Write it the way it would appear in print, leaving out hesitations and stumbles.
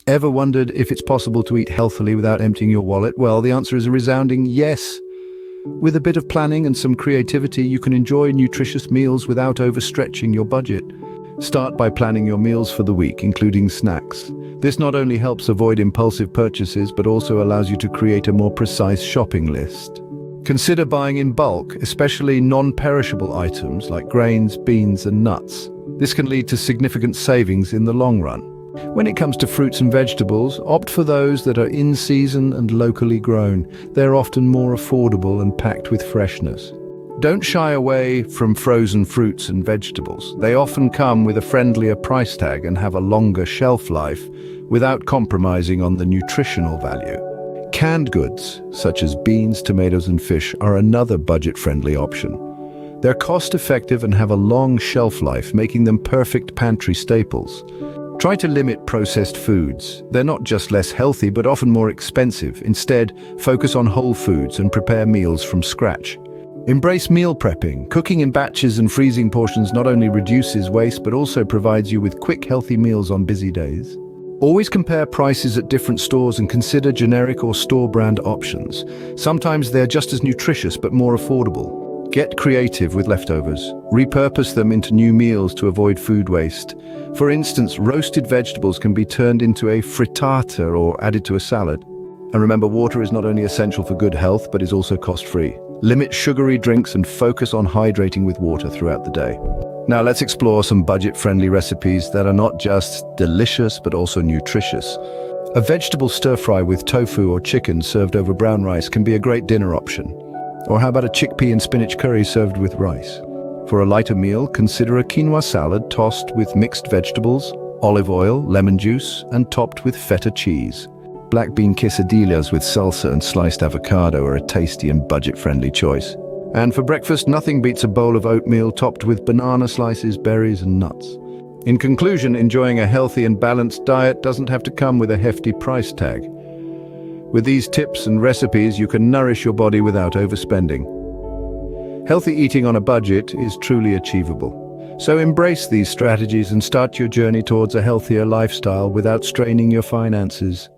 Ever wondered if it's possible to eat healthily without emptying your wallet? Well, the answer is a resounding yes. With a bit of planning and some creativity, you can enjoy nutritious meals without overstretching your budget. Start by planning your meals for the week, including snacks. This not only helps avoid impulsive purchases, but also allows you to create a more precise shopping list. Consider buying in bulk, especially non-perishable items like grains, beans, and nuts. This can lead to significant savings in the long run. When it comes to fruits and vegetables, opt for those that are in season and locally grown. They're often more affordable and packed with freshness. Don't shy away from frozen fruits and vegetables. They often come with a friendlier price tag and have a longer shelf life without compromising on the nutritional value. Canned goods, such as beans, tomatoes, and fish, are another budget-friendly option. They're cost-effective and have a long shelf life, making them perfect pantry staples. Try to limit processed foods. They're not just less healthy, but often more expensive. Instead, focus on whole foods and prepare meals from scratch. Embrace meal prepping. Cooking in batches and freezing portions not only reduces waste, but also provides you with quick, healthy meals on busy days. Always compare prices at different stores and consider generic or store-brand options. Sometimes they're just as nutritious, but more affordable. Get creative with leftovers. Repurpose them into new meals to avoid food waste. For instance, roasted vegetables can be turned into a frittata or added to a salad. And remember, water is not only essential for good health, but is also cost-free. Limit sugary drinks and focus on hydrating with water throughout the day. Now let's explore some budget-friendly recipes that are not just delicious, but also nutritious. A vegetable stir-fry with tofu or chicken served over brown rice can be a great dinner option. Or how about a chickpea and spinach curry served with rice? For a lighter meal, consider a quinoa salad tossed with mixed vegetables, olive oil, lemon juice, and topped with feta cheese. Black bean quesadillas with salsa and sliced avocado are a tasty and budget-friendly choice. And for breakfast, nothing beats a bowl of oatmeal topped with banana slices, berries, and nuts. In conclusion, enjoying a healthy and balanced diet doesn't have to come with a hefty price tag. With these tips and recipes, you can nourish your body without overspending. Healthy eating on a budget is truly achievable. So embrace these strategies and start your journey towards a healthier lifestyle without straining your finances.